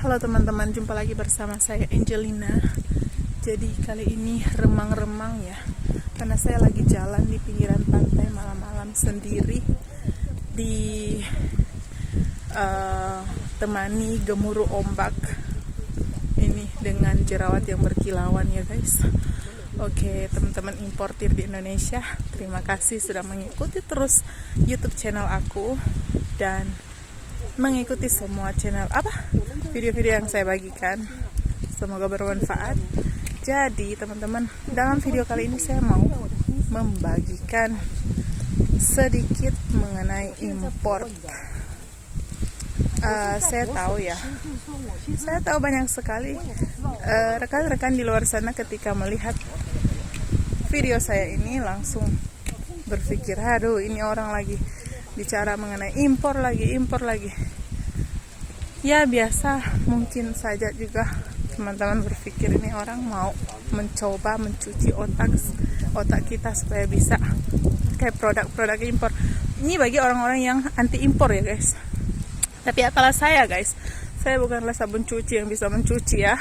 Halo teman-teman, jumpa lagi bersama saya Angelina. Jadi kali ini remang-remang ya, karena saya lagi jalan di pinggiran pantai malam-malam sendiri, temani gemuruh ombak ini dengan jerawat yang berkilauan ya guys. Oke, teman-teman importir di Indonesia, terima kasih sudah mengikuti terus YouTube channel aku dan mengikuti semua channel video-video yang saya bagikan. Semoga bermanfaat. Jadi teman-teman, dalam video kali ini saya mau membagikan sedikit mengenai import. Saya tahu banyak sekali rekan-rekan di luar sana ketika melihat video saya ini langsung berpikir, aduh ini orang lagi bicara mengenai impor lagi. Ya biasa, mungkin saja juga teman-teman berpikir ini orang mau mencoba mencuci otak kita supaya bisa kayak produk-produk impor. Ini bagi orang-orang yang anti impor ya guys. Tapi apalah saya guys, saya bukanlah sabun cuci yang bisa mencuci ya.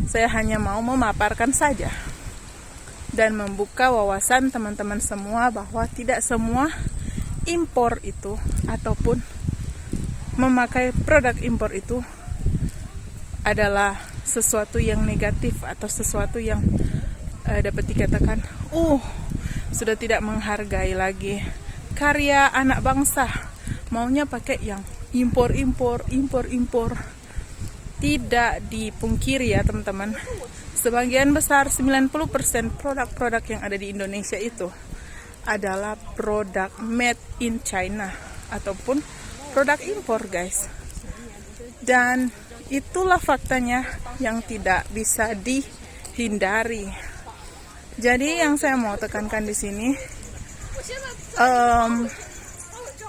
Saya hanya mau memaparkan saja dan membuka wawasan teman-teman semua bahwa tidak semua impor itu ataupun memakai produk impor itu adalah sesuatu yang negatif atau sesuatu yang dapat dikatakan sudah tidak menghargai lagi karya anak bangsa, maunya pakai yang impor. Tidak dipungkiri ya teman-teman, sebagian besar 90% produk-produk yang ada di Indonesia itu adalah produk made in China ataupun produk impor guys. Dan itulah faktanya yang tidak bisa dihindari. Jadi yang saya mau tekankan di sini,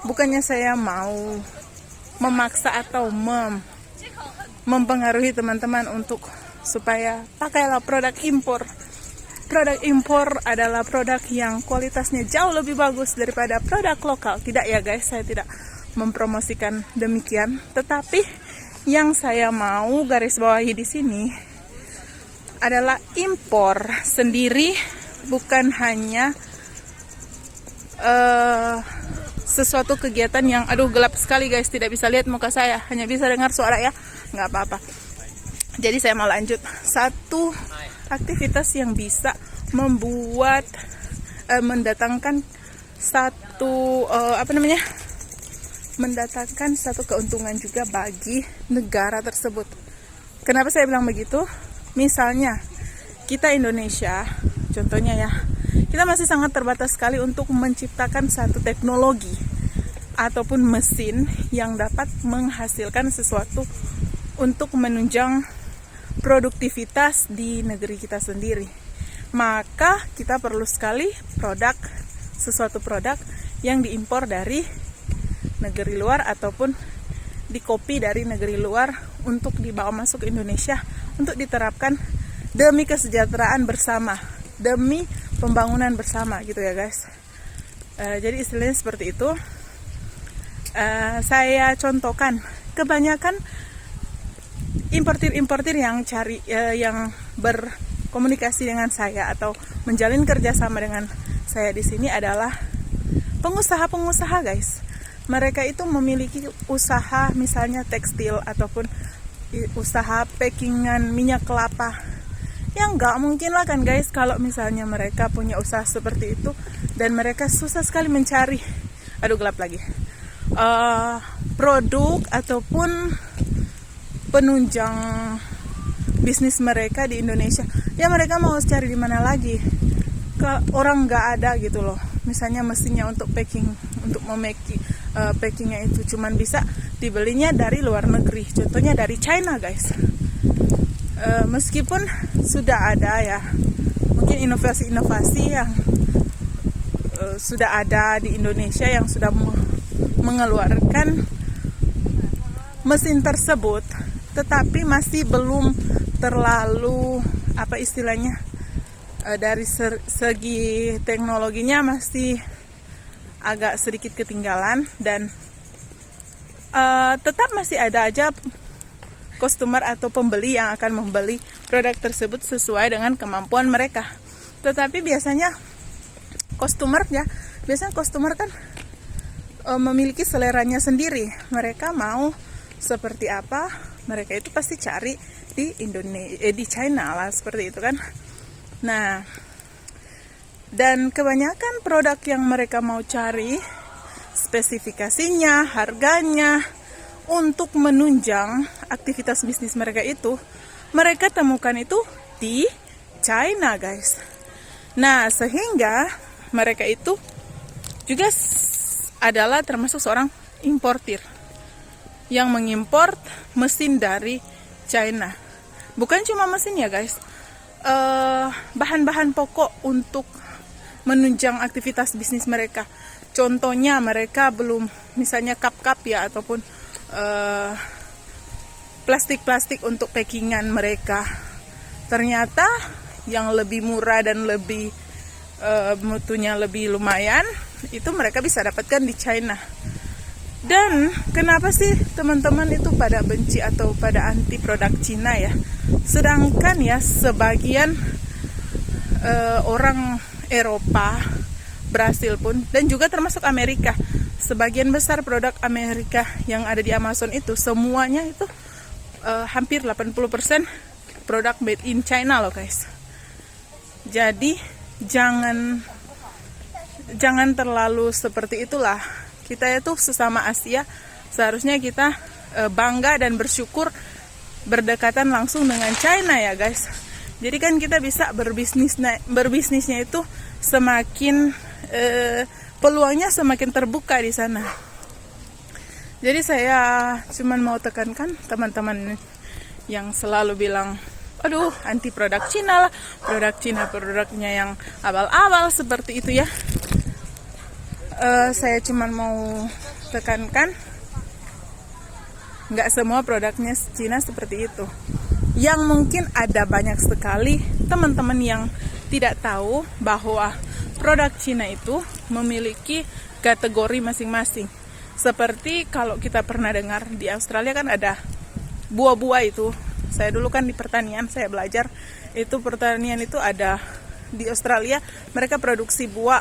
bukannya saya mau memaksa atau mempengaruhi teman-teman untuk supaya pakailah produk impor. Produk impor adalah produk yang kualitasnya jauh lebih bagus daripada produk lokal. Tidak ya guys, saya tidak mempromosikan demikian. Tetapi yang saya mau garis bawahi di sini adalah impor sendiri bukan hanya sesuatu kegiatan yang gelap sekali guys, tidak bisa lihat muka saya, hanya bisa dengar suara ya, nggak apa-apa. Jadi saya mau lanjut satu aktivitas yang bisa membuat mendatangkan satu mendatangkan satu keuntungan juga bagi negara tersebut. Kenapa saya bilang begitu? Misalnya kita Indonesia, contohnya ya, kita masih sangat terbatas sekali untuk menciptakan satu teknologi ataupun mesin yang dapat menghasilkan sesuatu untuk menunjang produktivitas di negeri kita sendiri. Maka kita perlu sekali sesuatu produk yang diimpor dari negeri luar ataupun dikopi dari negeri luar untuk dibawa masuk ke Indonesia untuk diterapkan demi kesejahteraan bersama, demi pembangunan bersama gitu ya guys. Jadi istilahnya seperti itu. Saya contohkan, kebanyakan importir yang yang berkomunikasi dengan saya atau menjalin kerjasama dengan saya di sini adalah pengusaha guys. Mereka itu memiliki usaha misalnya tekstil ataupun usaha packingan minyak kelapa. Yang nggak mungkin lah kan guys kalau misalnya mereka punya usaha seperti itu dan mereka susah sekali mencari gelap lagi produk ataupun penunjang bisnis mereka di Indonesia. Ya mereka mau cari di mana lagi, orang nggak ada gitu loh. Misalnya mesinnya untuk packing, untuk packingnya itu cuman bisa dibelinya dari luar negeri, contohnya dari China guys. Meskipun sudah ada ya mungkin inovasi-inovasi yang sudah ada di Indonesia yang sudah mengeluarkan mesin tersebut, tetapi masih belum terlalu dari segi teknologinya masih agak sedikit ketinggalan dan tetap masih ada aja customer atau pembeli yang akan membeli produk tersebut sesuai dengan kemampuan mereka. Tetapi biasanya customer kan memiliki seleranya sendiri. Mereka mau seperti apa, mereka itu pasti cari di di China lah, seperti itu kan. Nah, dan kebanyakan produk yang mereka mau cari, spesifikasinya, harganya, untuk menunjang aktivitas bisnis mereka itu, mereka temukan itu di China, guys. Nah, sehingga mereka itu juga adalah termasuk seorang importir yang mengimpor mesin dari China. Bukan cuma mesin ya, guys. Bahan-bahan pokok untuk menunjang aktivitas bisnis mereka. Contohnya mereka belum, misalnya cup-cup ya, ataupun plastik-plastik untuk packingan mereka. Ternyata yang lebih murah dan lebih mutunya lebih lumayan, itu mereka bisa dapatkan di China. Dan kenapa sih teman-teman itu pada benci atau pada anti produk Cina ya? Sedangkan ya sebagian orang Eropa, Brasil pun, dan juga termasuk Amerika, sebagian besar produk Amerika yang ada di Amazon itu semuanya itu hampir 80% produk made in China loh, guys. Jadi jangan terlalu seperti itulah. Kita itu sesama Asia, seharusnya kita bangga dan bersyukur berdekatan langsung dengan China ya, guys. Jadi kan kita bisa berbisnisnya itu semakin peluangnya semakin terbuka di sana. Jadi saya cuman mau tekankan teman-teman yang selalu bilang, aduh anti produk Cina lah, produk Cina produknya yang abal-abal seperti itu ya. Saya cuman mau tekankan, nggak semua produknya Cina seperti itu. Yang mungkin ada banyak sekali teman-teman yang tidak tahu bahwa produk Cina itu memiliki kategori masing-masing. Seperti kalau kita pernah dengar di Australia kan ada buah-buah itu. Saya dulu kan di pertanian, saya belajar itu pertanian itu ada di Australia, mereka produksi buah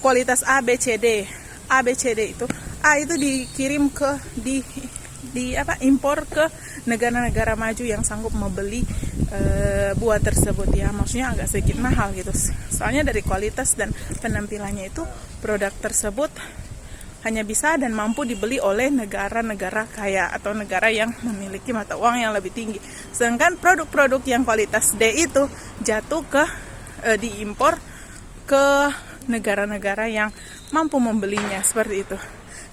kualitas A, B, C, D. A, B, C, D itu A itu dikirim ke impor ke negara-negara maju yang sanggup membeli buah tersebut ya. Maksudnya agak sedikit mahal gitu. Soalnya dari kualitas dan penampilannya itu produk tersebut hanya bisa dan mampu dibeli oleh negara-negara kaya atau negara yang memiliki mata uang yang lebih tinggi. Sedangkan produk-produk yang kualitas D itu jatuh ke diimpor ke negara-negara yang mampu membelinya, seperti itu.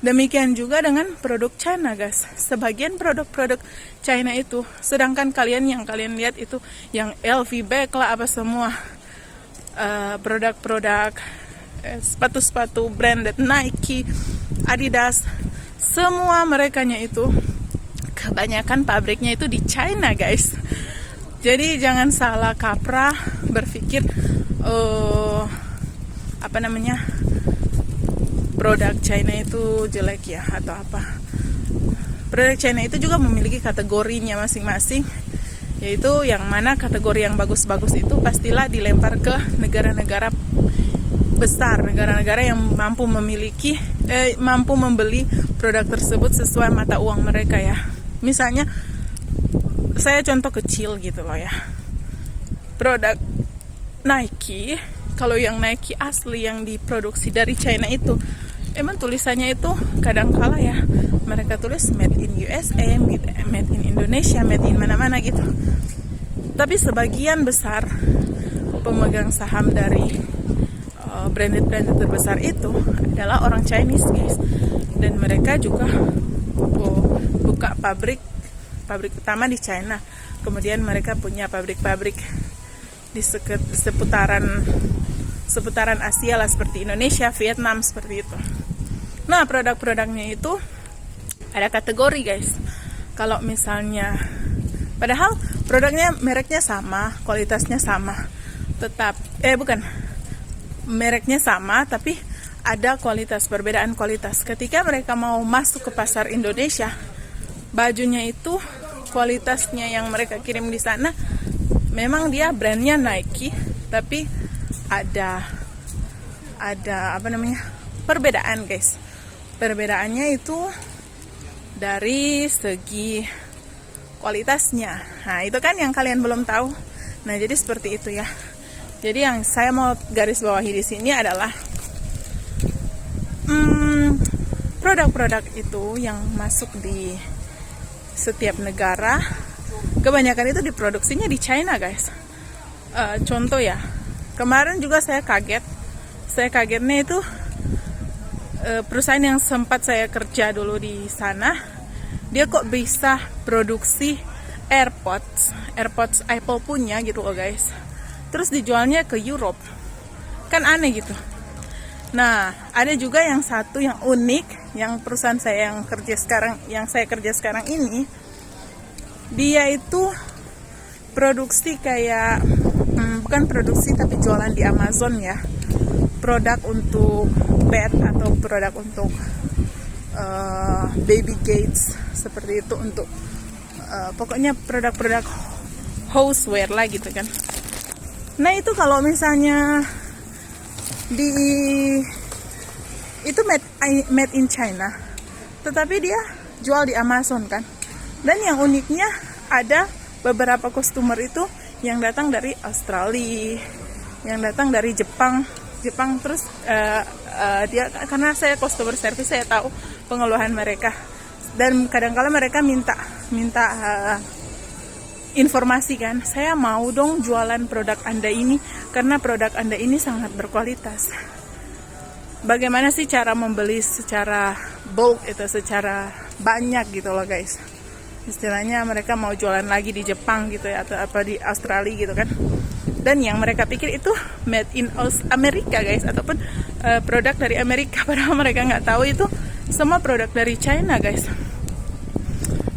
Demikian juga dengan produk China, guys. Sebagian produk-produk China itu, sedangkan yang kalian lihat itu yang LV bag lah apa semua, produk-produk sepatu-sepatu branded Nike, Adidas, semua merekanya itu kebanyakan pabriknya itu di China, guys. Jadi jangan salah kaprah berpikir produk China itu jelek ya atau apa. Produk China itu juga memiliki kategorinya masing-masing, yaitu yang mana kategori yang bagus-bagus itu pastilah dilempar ke negara-negara besar, negara-negara yang mampu membeli produk tersebut sesuai mata uang mereka ya. Misalnya saya contoh kecil gitu loh ya, produk Nike, kalau yang Nike asli yang diproduksi dari China itu emang tulisannya itu kadang-kala ya mereka tulis made in USA, made in Indonesia, made in mana-mana gitu. Tapi sebagian besar pemegang saham dari branded terbesar itu adalah orang Chinese, guys. Dan mereka juga buka pabrik utama di China. Kemudian mereka punya pabrik-pabrik di seputaran Asia lah, seperti Indonesia, Vietnam, seperti itu. Nah, produk-produknya itu ada kategori, guys. Kalau misalnya, padahal produknya mereknya sama, kualitasnya sama, mereknya sama, tapi ada perbedaan kualitas. Ketika mereka mau masuk ke pasar Indonesia, bajunya itu kualitasnya yang mereka kirim di sana memang dia brandnya Nike, tapi ada apa namanya, perbedaan guys. Perbedaannya itu dari segi kualitasnya. Nah itu kan yang kalian belum tahu. Nah jadi seperti itu ya. Jadi yang saya mau garis bawahi di sini adalah produk-produk itu yang masuk di setiap negara, kebanyakan itu diproduksinya di China guys. Contoh ya, kemarin juga saya kagetnya itu perusahaan yang sempat saya kerja dulu di sana, dia kok bisa produksi AirPods Apple punya gitu loh guys, terus dijualnya ke Europe, kan aneh gitu. Nah ada juga yang satu yang unik, yang perusahaan saya yang saya kerja sekarang ini, dia itu produksi kayak bukan produksi tapi jualan di Amazon ya, produk untuk bed atau produk untuk baby gates seperti itu, untuk pokoknya produk-produk houseware lah gitu kan. Nah itu kalau misalnya itu made in China, tetapi dia jual di Amazon kan. Dan yang uniknya ada beberapa customer itu yang datang dari Australia, yang datang dari Jepang terus dia, karena saya customer service, saya tahu pengeluhan mereka, dan kadang-kala mereka minta informasi kan, saya mau dong jualan produk Anda ini karena produk Anda ini sangat berkualitas. Bagaimana sih cara membeli secara bulk itu, secara banyak gitu loh guys. Istilahnya mereka mau jualan lagi di Jepang gitu ya, atau apa di Australia gitu kan. Dan yang mereka pikir itu made in Amerika guys, ataupun produk dari Amerika, padahal mereka nggak tahu itu semua produk dari China guys.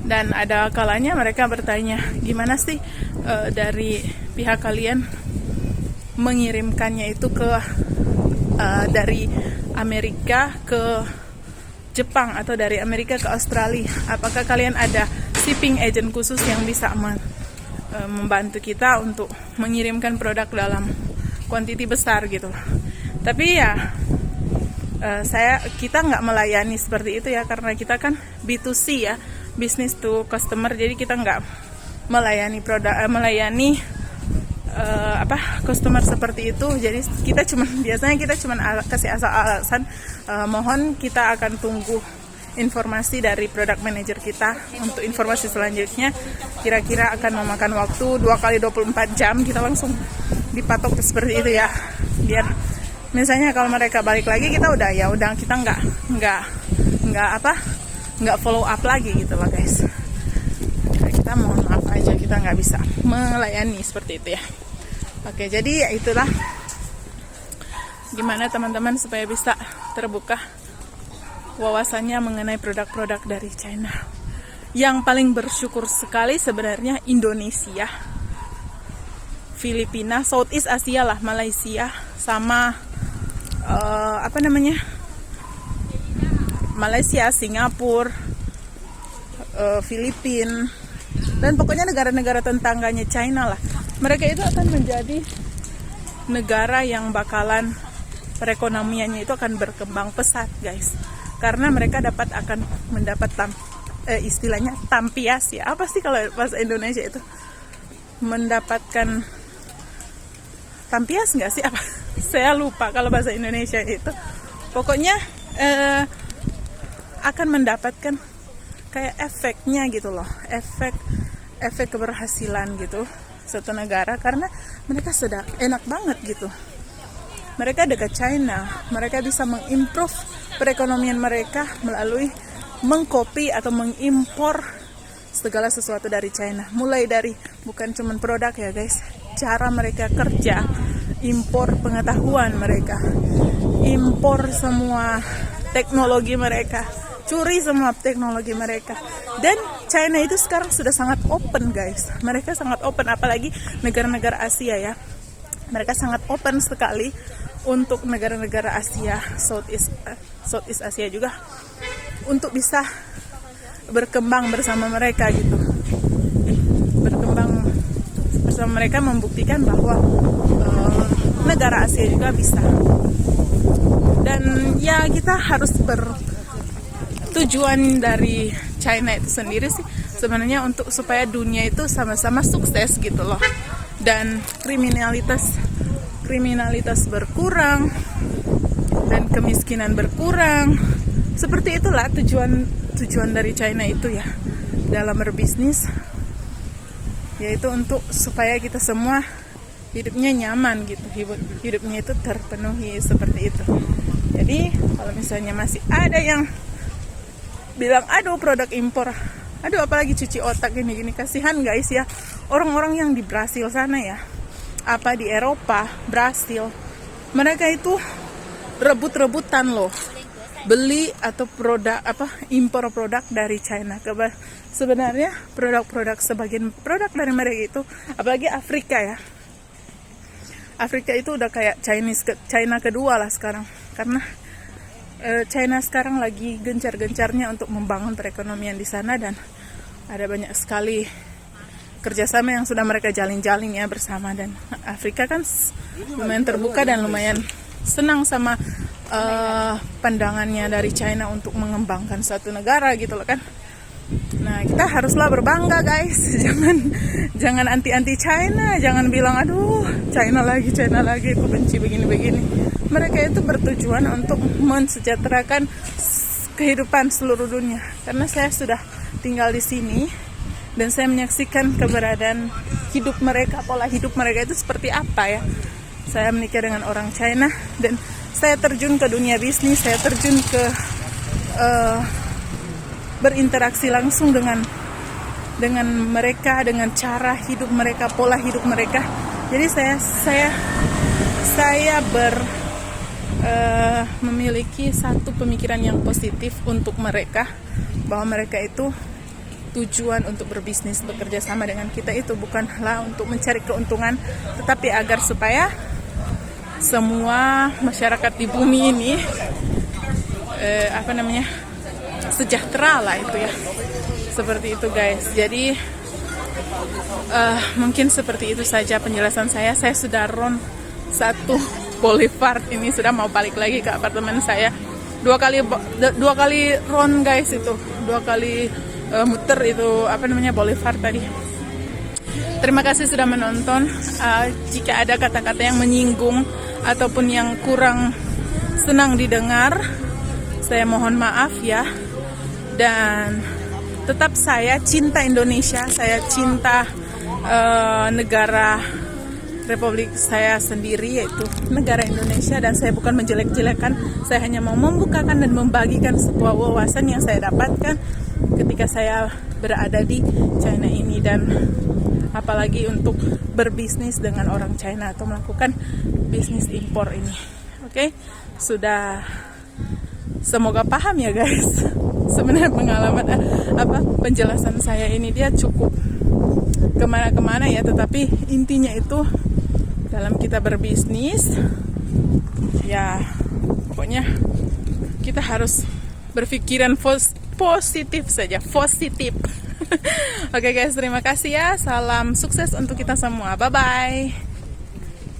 Dan ada kalanya mereka bertanya, gimana sih dari pihak kalian mengirimkannya itu ke dari Amerika ke Jepang atau dari Amerika ke Australia? Apakah kalian ada shipping agent khusus yang bisa membantu kita untuk mengirimkan produk dalam kuantiti besar gitu? Tapi ya kita nggak melayani seperti itu ya, karena kita kan B2C ya, business to customer, jadi kita nggak melayani customer seperti itu. Jadi biasanya kita cuma kasih alasan mohon kita akan tunggu informasi dari product manager kita untuk informasi selanjutnya, kira-kira akan memakan waktu 2x24 jam, kita langsung dipatok seperti itu ya, biar misalnya kalau mereka balik lagi kita udah kita nggak follow up lagi gitu loh guys. Kita mohon maaf aja, kita nggak bisa melayani seperti itu ya. Oke, jadi ya itulah gimana teman-teman supaya bisa terbuka wawasannya mengenai produk-produk dari China. Yang paling bersyukur sekali sebenarnya Indonesia, Filipina, Southeast Asia lah, Malaysia sama Malaysia, Singapura, Filipina, dan pokoknya negara-negara tetangganya China lah. Mereka itu akan menjadi negara yang bakalan perekonomiannya itu akan berkembang pesat guys, karena mereka akan mendapat istilahnya tampias ya. Apa sih kalau bahasa Indonesia itu? Mendapatkan tampias nggak sih? Apa? Saya lupa kalau bahasa Indonesia itu. Pokoknya akan mendapatkan kayak efeknya gitu loh, efek keberhasilan gitu suatu negara, karena mereka sudah enak banget gitu. Mereka dekat China, mereka bisa mengimprove perekonomian mereka melalui mengcopy atau mengimpor segala sesuatu dari China. Mulai dari bukan cuma produk ya guys, cara mereka kerja, impor pengetahuan mereka, impor semua teknologi mereka, curi semua teknologi mereka. Dan China itu sekarang sudah sangat open guys, mereka sangat open, apalagi negara-negara Asia ya. Mereka sangat open sekali untuk negara-negara Asia, Southeast Asia juga, untuk bisa berkembang bersama mereka gitu. Berkembang bersama mereka membuktikan bahwa negara Asia juga bisa. Dan ya kita harus bertujuan dari China itu sendiri sih sebenarnya untuk supaya dunia itu sama-sama sukses gitu loh. Dan kriminalitas berkurang dan kemiskinan berkurang. Seperti itulah tujuan dari China itu ya dalam berbisnis, yaitu untuk supaya kita semua hidupnya nyaman gitu, hidupnya itu terpenuhi seperti itu. Jadi kalau misalnya masih ada yang bilang aduh produk impor, aduh apalagi cuci otak gini-gini, kasihan guys ya orang-orang yang di Brasil sana ya, apa di Eropa, Brasil, mereka itu rebut-rebutan loh beli atau impor produk dari China. Sebenarnya produk-produk, sebagian produk dari mereka itu, apalagi Afrika ya, Afrika itu udah kayak China kedua lah sekarang, karena China sekarang lagi gencar-gencarnya untuk membangun perekonomian di sana, dan ada banyak sekali kerjasama yang sudah mereka jalin ya bersama. Dan Afrika kan lumayan terbuka dan lumayan senang sama pandangannya dari China untuk mengembangkan suatu negara gitu loh kan. Nah kita haruslah berbangga guys, jangan anti China, jangan bilang aduh China lagi aku benci begini. Mereka itu bertujuan untuk mensejahterakan kehidupan seluruh dunia. Karena saya sudah tinggal di sini dan saya menyaksikan keberadaan hidup mereka, pola hidup mereka itu seperti apa ya. Saya menikah dengan orang China dan saya terjun ke dunia bisnis, saya terjun ke berinteraksi langsung dengan mereka, dengan cara hidup mereka, pola hidup mereka. Jadi saya memiliki satu pemikiran yang positif untuk mereka, bahwa mereka itu tujuan untuk berbisnis, bekerja sama dengan kita itu bukanlah untuk mencari keuntungan, tetapi agar supaya semua masyarakat di bumi ini sejahtera lah itu ya. Seperti itu guys. Jadi mungkin seperti itu saja penjelasan saya. Saya sudah run satu boulevard ini, sudah mau balik lagi ke apartemen saya. Dua kali run guys, itu 2 kali muter itu boulevard tadi. Terima kasih sudah menonton. Jika ada kata-kata yang menyinggung ataupun yang kurang senang didengar, saya mohon maaf ya. Dan tetap saya cinta Indonesia, saya cinta negara Republik saya sendiri, yaitu negara Indonesia. Dan saya bukan menjelek-jelekan, saya hanya mau membukakan dan membagikan sebuah wawasan yang saya dapatkan ketika saya berada di China ini, dan apalagi untuk berbisnis dengan orang China atau melakukan bisnis impor ini. Oke, sudah, semoga paham ya guys. Sebenarnya pengalaman penjelasan saya ini dia cukup kemana-kemana ya, tetapi intinya itu dalam kita berbisnis ya pokoknya kita harus berpikiran positif saja, positif. Oke guys, terima kasih ya, salam sukses untuk kita semua, bye bye.